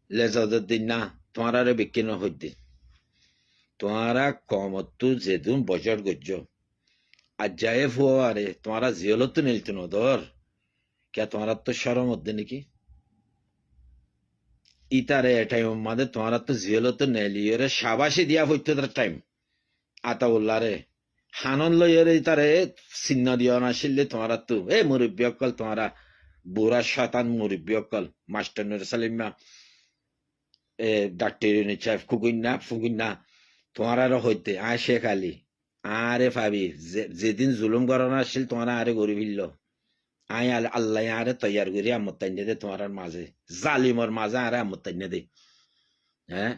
লেজাদের দিন না তোমার বিক্রি হইতে তোমারা কমত্তু যেদুন বজর গজ্জ আর যায় ফুয়ারে তোমারা জিয়লত নিলতো নদর কে তোমার তো সরম মধ্যে নাকি ইতারে টাইম মাঝে তোমার তো জিয়লত নেলিয়রে সাবাসি দিয়া হইতো তার টাইম আতা উল্লারে হানন লইরে ইতারে চিহ্ন দিও না আসলে তোমার তো এ মুরব্বী অকল তোমারা বুড়া শতান মুরব্বী অকল মাস্টার নুর সালিমা ডাক্তার চাইফ কুকুইনা ফুকুইনা তোমার আরো হইতে আয় শেখ আলী আরে ভাবি যেদিন জুলুম করানো আসছিল তোমার আরে গরিব হিল্ল আই আল্লাহ আরে তৈয়ার করি আমত্তান্য দে তোমার মাঝে জালিমর মাঝে আরে আমত্তান্য দে হ্যাঁ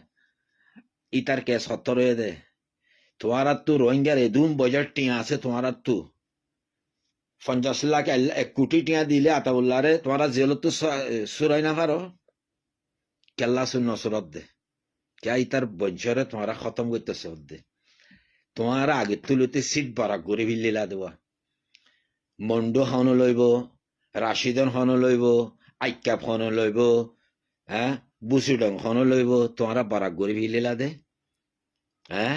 ইতার কেস সত্তর হয়ে দে তোমার তো রোহিঙ্গার এদুম বজার টিয়া আছে তোমার তো 50 লাখ 1 কোটি টিয়া দিলে আতাউল্লারে তোমার জেল তো সুরাই না পারো কেল্লা শূন্য সুরত দে কে ইতার বঞ্চরে তোমার খতম করতেছে দে তোমার আগে তুলতে সিট ভরা করে ভিল্লিলা দেওয়া মন্ডু হন লইব রাশিদন হন লইব আইকাপ হন লইব হ্যাঁ বুসুডং হন লইব তোমারা বারাক গরি ভিলিলা দে হ্যাঁ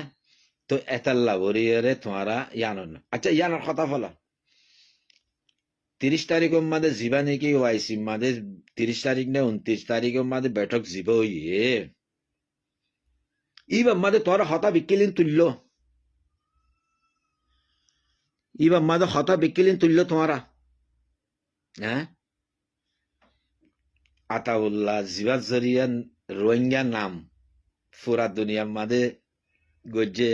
তো এতাল্লা বরিয়ারে তোমারা ইয়ানন আচ্ছা ইয়ানোর কথা বলা 30 তারিখের মাঝে জিবা নাকি ওয়াইসি মাঝে 30 তারিখ না 29 তারিখের মাঝে বৈঠক জিব ইয়ে ইবা মাঝে তোরা হতা বিকিলিন তুলল ইবা মাঝে হতা বিকিলিন তুলল তোমারা হ্যাঁ আতাউল্লাহ জিবাত জরিয়া রোহিঙ্গা নাম পুরা দুনিয়ার মাঝে গজ্জে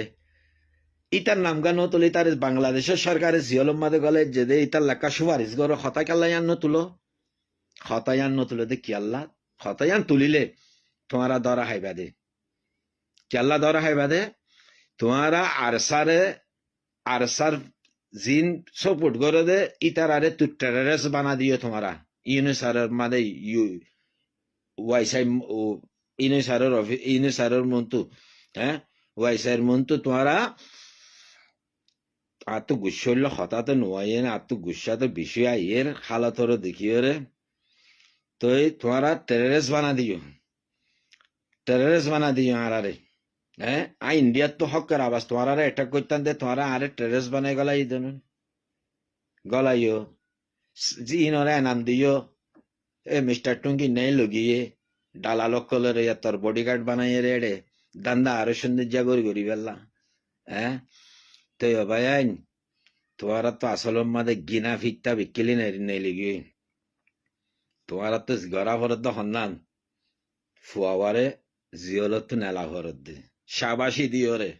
ইতার নাম গান তুলে তার বাংলাদেশের সরকারের জিয়লম মাঝে গলে যে দে ইতার লেখা সুপারিশ গর হতাকাল্লায়ান তুলো হতায়ান তুলে দে কি আল্লাহ হতায়ান তুলিলে তোমারা ধরা হাইবা দে কি আল্লাহ ধরা হাইবা দে তোমারা আরসার জিন সপোর্ট করে দে ইতার আরে তু টেররিস্ট বানা দিও তোমারা ইউনিসারের মানে ওয়াইসাই ইউনিসারের মন্তু হ্যাঁ ওয়াইসাইয়ের মন্তু তোমারা আর তো গুসা হইলে হঠাৎ নোয়াইন আর তো গুসা তো বেশি আইয়ের হালাতর দেখিও রে তো তোমারা টেররিস্ট বানা দিও আরে হ্যাঁ ইন্ডিয়ার তো হকের আবাস তোমার অ্যাটাক করতাম দে তোমারা আরে টেররিস্ট বানাই গলাই দেন গলাইও জি ইনরে নাম দিও মিস্টার টুঙ্গি নেই লগিয়ে ডালা লক্কলের তোর বডিগার্ড বানাইয়ে রে দান্দা আরো সৌন্দর্য করি বেলা হ্যাঁ তো ভাই আইন তোমারা তো আসল মাঝে গিনা ফিকটা বিকিলি নেই লিগি তোমারা তো গড়া ভরত হন্নান ফুয়ারে জিওলত নেলা ভরত দে সাবাসি দিওরে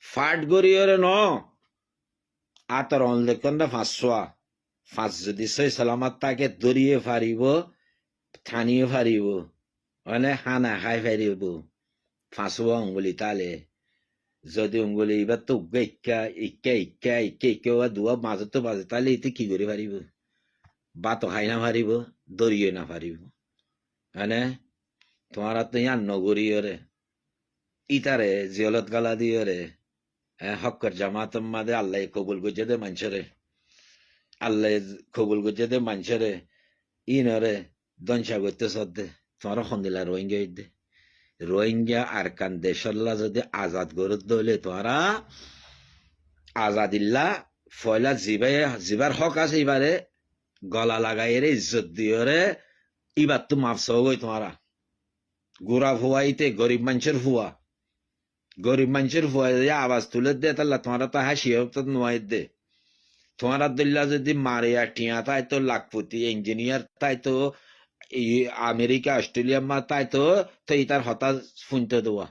ফাট গড়িওরে ন আতর অনলেকন না 5 যদি সই সালামাত তাকে দরিয়ে ফারিব থানিয়ে ফারিব মানে হানা খাই ফারিব 5 অঙ্গুলি তালে যদি অঙ্গুলি এবার তো ইকা দুয়া মাজতো বাজে তাহলে এতে কি করে পারিব বাতো খাই না পারিব দরিয়ে না পারিব মানে তোমার তো ইয়ান নগরীয় রে ইতারে জিয়লত গালা দিও রে হক্কর জামাতম মাদে আল্লাহ কবুল গুজে দে মানুষরে আল্লাহ কবুল গুজে দে মানুষরে ইনরে দনসা করতে সদ্দে তোমার সন্দিলা রোহিঙ্গা দে রোহিঙ্গা আর কান দেশল্লা যদি আজাদ গরত দলে তোরা আজাদিল্লা ফয়লা জিবার হক আছে এবারে গলা লাগাই রে ইজ্জত দিও রে এবার তো মাফস গই তোমারা গোড়া ফুয়াইতে গরিব মানুষের ফুয়া আওয়াজ তুলে দে তাহলে তোমারা তো হাসিও তো নোয়াই দে তোমারা দল্লা যদি মারিয়া টিয়া তাই তো লাখপতি ইঞ্জিনিয়ার তাই তো আমেরিকা অস্ট্রেলিয়া মা তাই তো ইতার হতাশ শুনতে দেওয়া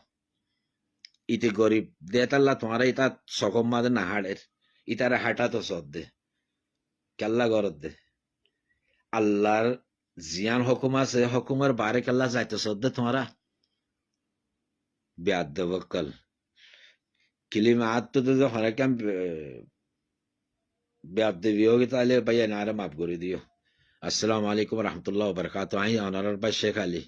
ইতে গরিব দে তাল্লা তোমারা ইতা সকম মাঝে না হাড়ের ইতারে হাঁটা তো সদ দে কেল্লা গরত দে আল্লাহর জিয়ান হুকুম আছে হুকুমের বারে কেল্লা যাইতে সদ দে তোমারা বেয়াদ বকল কিলিমা আত্ম তো হরেকাম বেয়াদ বিয়োগী তাহলে ভাইয়া নারে মাফ করে দিও আসসালামু আলাইকুম রহমতুল্লাহ বরকাত আই অনার ভাই শেখ আলী